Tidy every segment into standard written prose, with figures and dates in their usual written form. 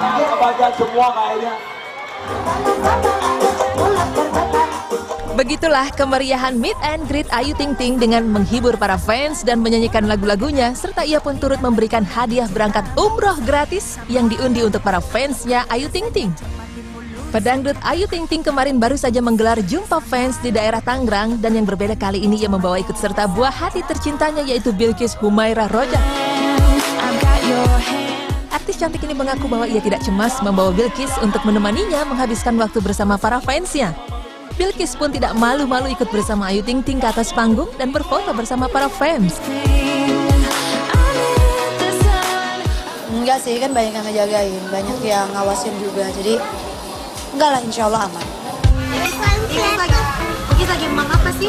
Kebagian semua kayaknya. Begitulah kemeriahan meet and greet Ayu Ting Ting dengan menghibur para fans dan menyanyikan lagu-lagunya, serta ia pun turut memberikan hadiah berangkat umroh gratis yang diundi untuk para fansnya Ayu Ting Ting. Pedangdut Ayu Ting Ting kemarin baru saja menggelar jumpa fans di daerah Tangerang, dan yang berbeda kali ini ia membawa ikut serta buah hati tercintanya yaitu Bilkis Humaira Rojak. Artis cantik ini mengaku bahwa ia tidak cemas membawa Bilkis untuk menemaninya menghabiskan waktu bersama para fansnya. Bilkis pun tidak malu-malu ikut bersama Ayu Ting Ting ke atas panggung dan berfoto bersama para fans. Enggak sih, kan banyak yang ngejagain, banyak yang ngawasin juga, jadi enggak lah, insya Allah aman. Bilkis lagi emang apa sih?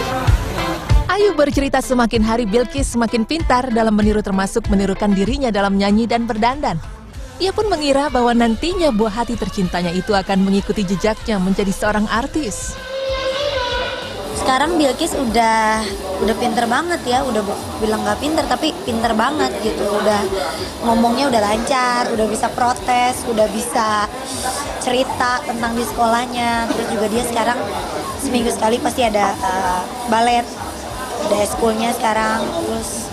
Ayu bercerita semakin hari Bilkis semakin pintar dalam meniru, termasuk menirukan dirinya dalam nyanyi dan berdandan. Ia pun mengira bahwa nantinya buah hati tercintanya itu akan mengikuti jejaknya menjadi seorang artis. Sekarang Bilkis udah pinter banget ya, udah bilang nggak pinter tapi pinter banget gitu, udah ngomongnya udah lancar, udah bisa protes, udah bisa cerita tentang di sekolahnya. Terus juga dia sekarang seminggu sekali pasti ada balet, ada eskulnya sekarang. Terus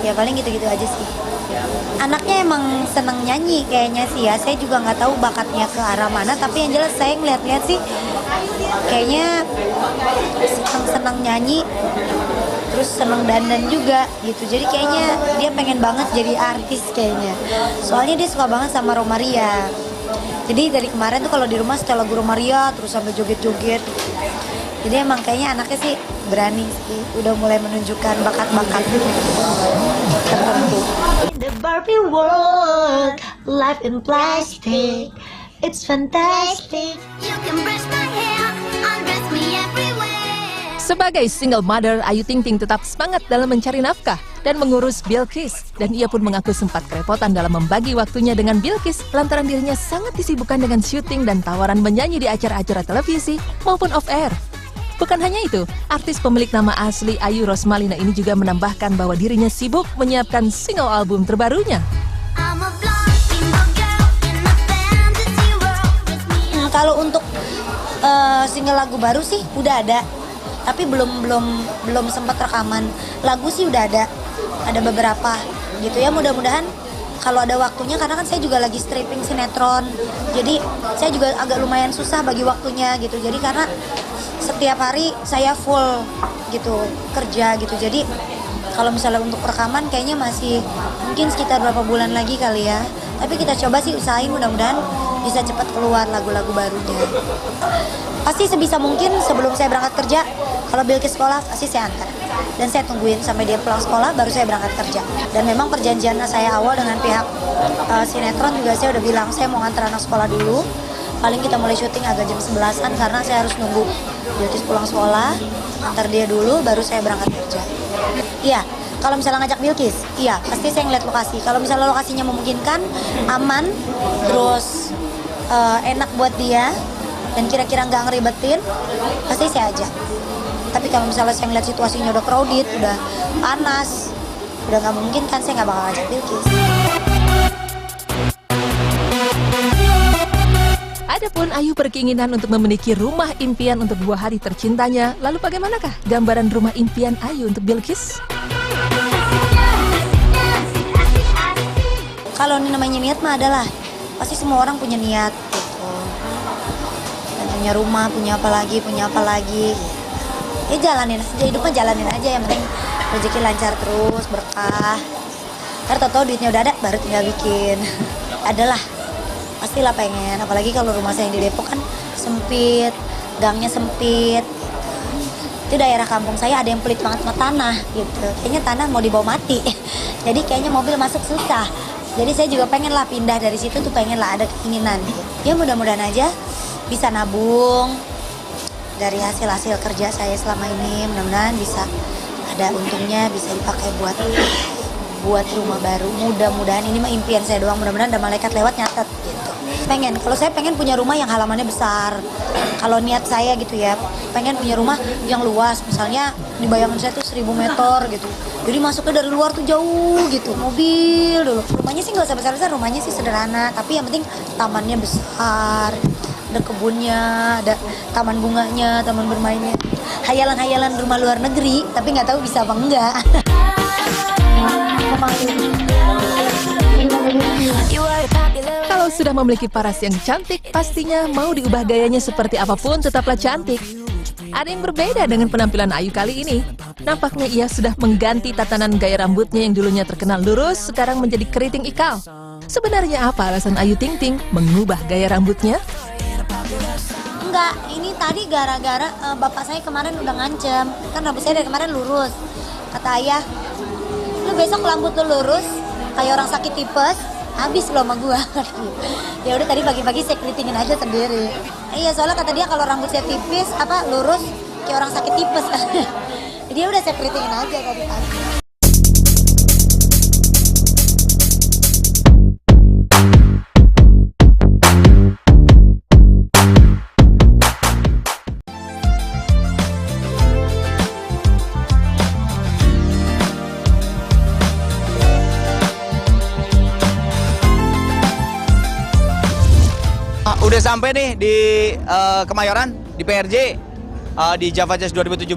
ya paling gitu-gitu aja sih. Anaknya emang seneng nyanyi kayaknya sih ya, saya juga nggak tahu bakatnya ke arah mana, tapi yang jelas saya ngeliat-liat sih kayaknya seneng nyanyi, terus seneng dandan juga gitu. Jadi kayaknya dia pengen banget jadi artis kayaknya, soalnya dia suka banget sama Romaria. Jadi dari kemarin tuh kalau di rumah setelah lagu Romaria terus sampai joget-joget. Jadi emang kayaknya anaknya sih berani sih, udah mulai menunjukkan bakat-bakat tertentu. The Barbie world, life in plastic, it's fantastic. You can brush my hair, undress me everywhere. Sebagai single mother, Ayu Ting Ting tetap semangat dalam mencari nafkah dan mengurus Bilkis. Dan ia pun mengaku sempat kerepotan dalam membagi waktunya dengan Bilkis lantaran dirinya sangat disibukkan dengan syuting dan tawaran menyanyi di acara-acara televisi maupun off-air. Bukan hanya itu, artis pemilik nama asli Ayu Rosmalina ini juga menambahkan bahwa dirinya sibuk menyiapkan single album terbarunya. Kalau untuk single lagu baru sih udah ada, tapi belum sempat rekaman. Lagu sih udah ada beberapa gitu ya. Mudah-mudahan kalau ada waktunya, karena kan saya juga lagi stripping sinetron, jadi saya juga agak lumayan susah bagi waktunya gitu. Jadi karena setiap hari saya full gitu kerja gitu, jadi kalau misalnya untuk rekaman kayaknya masih mungkin sekitar berapa bulan lagi kali ya. Tapi kita coba sih, usahain mudah-mudahan bisa cepat keluar lagu-lagu barunya. Pasti sebisa mungkin sebelum saya berangkat kerja, kalau Bilkis sekolah pasti saya antar. Dan saya tungguin sampai dia pulang sekolah baru saya berangkat kerja. Dan memang perjanjian saya awal dengan pihak sinetron juga saya udah bilang saya mau antar anak sekolah dulu. Paling kita mulai syuting agak jam 11-an karena saya harus nunggu Bilkis pulang sekolah, antar dia dulu baru saya berangkat kerja. Iya, kalau misalnya ngajak Bilkis, iya pasti saya ngeliat lokasi. Kalau misalnya lokasinya memungkinkan, aman, terus enak buat dia dan kira-kira nggak ngeribetin, pasti saya ajak. Tapi kalau misalnya saya ngeliat situasinya udah crowded, udah panas, udah nggak memungkinkan, saya nggak bakal ngajak Bilkis. Adapun Ayu berkeinginan untuk memiliki rumah impian untuk buah hati tercintanya. Lalu bagaimanakah gambaran rumah impian Ayu untuk Bilkis? Kalau ini namanya niat mah adalah pasti semua orang punya niat gitu. Dan punya rumah, punya apa lagi. Ya jalanin aja, hidupnya jalanin aja, yang penting rezeki lancar terus, berkah. Ntar tau-tau duitnya udah ada, baru tinggal bikin. Adalah, pastilah pengen. Apalagi kalau rumah saya yang di Depok kan sempit, gangnya sempit. Itu daerah kampung saya ada yang pelit banget sama tanah gitu. Kayaknya tanah mau dibawa mati. Jadi kayaknya mobil masuk susah. Jadi saya juga pengen lah pindah dari situ tuh, pengen lah, ada keinginan. Ya mudah-mudahan aja bisa nabung dari hasil-hasil kerja saya selama ini, mudah-mudahan bisa ada untungnya, bisa dipakai buat buat rumah baru. Mudah-mudahan ini mah impian saya doang, mudah-mudahan ada malaikat lewat nyatet gitu. Kalau saya pengen punya rumah yang halamannya besar. Kalau niat saya gitu ya, pengen punya rumah yang luas. Misalnya di bayangan saya tuh 1000 meter gitu. Jadi masuknya dari luar tuh jauh gitu. Mobil dulu. Rumahnya sih nggak usah besar-besar, rumahnya sih sederhana. Tapi yang penting tamannya besar. Ada kebunnya, ada taman bunganya, taman bermainnya. Hayalan-hayalan rumah luar negeri, tapi nggak tahu bisa apa enggak. Kalau sudah memiliki paras yang cantik, pastinya mau diubah gayanya seperti apapun tetaplah cantik. Ada yang berbeda dengan penampilan Ayu kali ini. Nampaknya ia sudah mengganti tatanan gaya rambutnya yang dulunya terkenal lurus, sekarang menjadi keriting ikal. Sebenarnya apa alasan Ayu Ting Ting mengubah gaya rambutnya? Enggak, ini tadi gara-gara bapak saya kemarin udah ngancem. Kan rambut saya dari kemarin lurus. Kata ayah, lu besok rambut lu lurus, kayak orang sakit tipes, habis lo sama gua. Ya udah tadi pagi-pagi saya keritingin aja sendiri. Iya, soalnya kata dia kalau rambut saya tipis, lurus, kayak orang sakit tipes. Jadi ya udah saya keritingin aja tadi pagi. Udah sampai nih di Kemayoran, di PRJ, di Java Jazz 2017.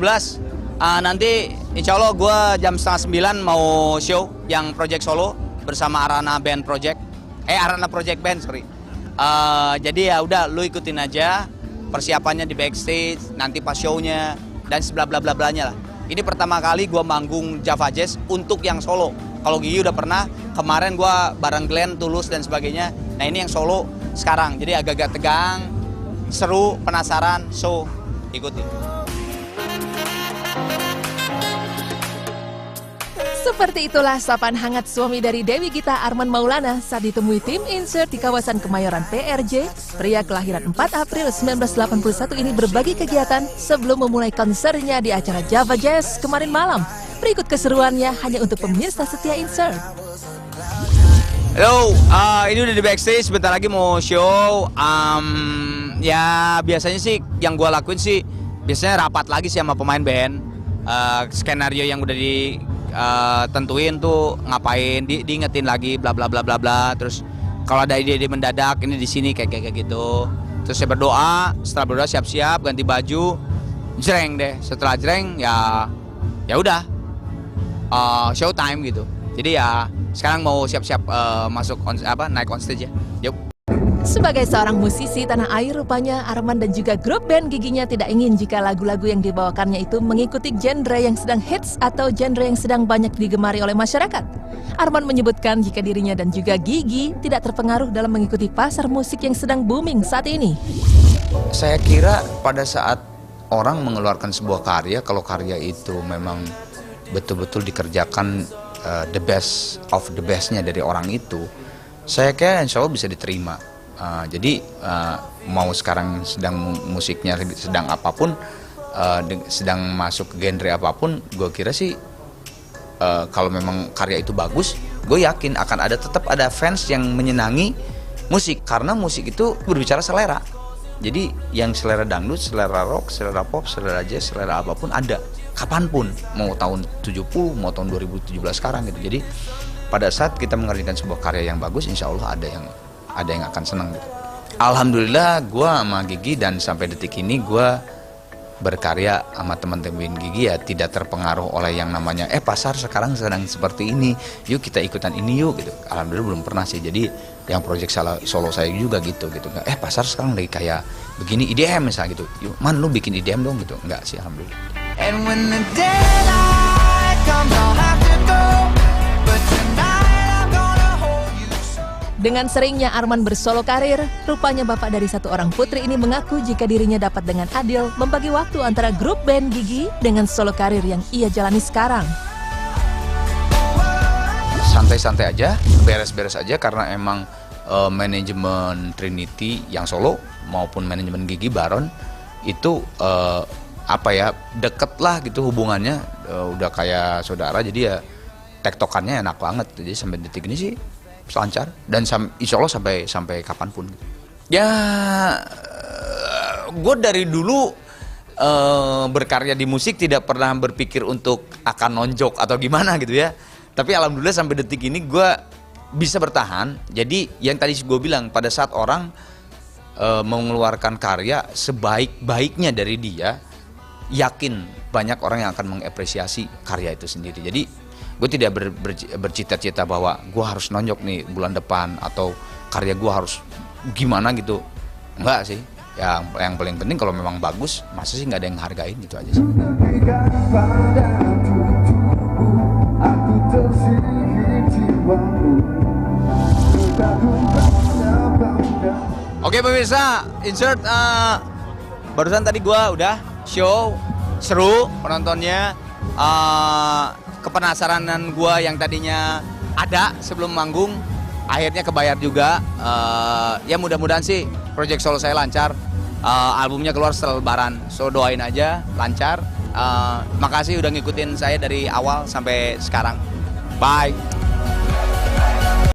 Nanti insya Allah gue jam 8:30 mau show yang project solo bersama Arana Band Project. Arana Project Band, sorry. Jadi ya udah, lu ikutin aja persiapannya di backstage, nanti pas show-nya, dan sebla bla bla blanya lah. Ini pertama kali gue manggung Java Jazz untuk yang solo. Kalau Gigi udah pernah, kemarin gue bareng Glenn, Tulus, dan sebagainya. Nah ini yang solo sekarang, jadi agak-agak tegang, seru, penasaran, so ikuti. Seperti itulah sapaan hangat suami dari Dewi Gita, Arman Maulana, saat ditemui tim Insert di kawasan Kemayoran PRJ. Pria kelahiran 4 April 1981 ini berbagi kegiatan sebelum memulai konsernya di acara Java Jazz kemarin malam. Berikut keseruannya hanya untuk pemirsa setia Insert. Halo, ini udah di backstage, sebentar lagi mau show. Ya biasanya sih yang gue lakuin sih, biasanya rapat lagi sih sama pemain band. Skenario yang udah ditentuin tuh ngapain, diingetin lagi, bla bla bla bla bla. Terus kalau ada ide-ide mendadak, ini di sini kayak gitu. Terus saya berdoa, setelah berdoa siap-siap, ganti baju, jreng deh. Setelah jreng ya udah, show time gitu. Jadi ya sekarang mau siap-siap masuk naik on stage ya. Yuk. Sebagai seorang musisi tanah air, rupanya Arman dan juga grup band giginya tidak ingin jika lagu-lagu yang dibawakannya itu mengikuti genre yang sedang hits atau genre yang sedang banyak digemari oleh masyarakat. Arman menyebutkan jika dirinya dan juga Gigi tidak terpengaruh dalam mengikuti pasar musik yang sedang booming saat ini. Saya kira pada saat orang mengeluarkan sebuah karya, kalau karya itu memang betul-betul dikerjakan the best of the bestnya dari orang itu, saya kira insya Allah bisa diterima. Jadi mau sekarang sedang musiknya sedang apapun, sedang masuk ke genre apapun, gue kira sih kalau memang karya itu bagus, gue yakin akan tetap ada fans yang menyenangi musik, karena musik itu berbicara selera. Jadi yang selera dangdut, selera rock, selera pop, selera jazz, selera apapun ada, kapanpun, mau tahun 70, mau tahun 2017 sekarang gitu. Jadi pada saat kita mengerjakan sebuah karya yang bagus, insya Allah ada yang akan senang gitu. Alhamdulillah gue sama Gigi dan sampai detik ini gue berkarya sama teman-teman Gigi ya tidak terpengaruh oleh yang namanya pasar sekarang sedang seperti ini, yuk kita ikutan ini yuk gitu. Alhamdulillah belum pernah sih. Jadi yang proyek solo saya juga gitu pasar sekarang lagi kayak begini IDM misalnya gitu, yuk man lu bikin IDM dong gitu. Enggak sih, alhamdulillah. And when the daylight comes, I'll have to go. But tonight I'm gonna hold you so. Dengan seringnya Arman bersolo karir, rupanya bapak dari satu orang putri ini mengaku jika dirinya dapat dengan adil membagi waktu antara grup band Gigi dengan solo karir yang ia jalani sekarang. Santai-santai aja, beres-beres aja, karena emang manajemen Trinity yang solo maupun manajemen Gigi Baron itu deket lah gitu hubungannya, udah kayak saudara. Jadi ya tektokannya enak banget. Jadi sampai detik ini sih lancar dan insya Allah sampai kapanpun. Ya, gue dari dulu berkarya di musik tidak pernah berpikir untuk akan nonjok atau gimana gitu ya. Tapi alhamdulillah sampai detik ini gue bisa bertahan. Jadi yang tadi gue bilang, pada saat orang mengeluarkan karya sebaik-baiknya dari dia, yakin banyak orang yang akan mengapresiasi karya itu sendiri. Jadi gue tidak bercita-cita bahwa gue harus nonjok nih bulan depan atau karya gue harus gimana gitu. Enggak sih. Yang paling penting kalau memang bagus, masa sih nggak ada yang hargain, gitu aja sih. Oke pemirsa, insert barusan tadi gua udah show seru penontonnya, kepenasaranan gua yang tadinya ada sebelum manggung akhirnya kebayar juga. Ya mudah-mudahan sih project solo saya lancar, albumnya keluar setelah Lebaran, so doain aja lancar. Makasih udah ngikutin saya dari awal sampai sekarang, bye.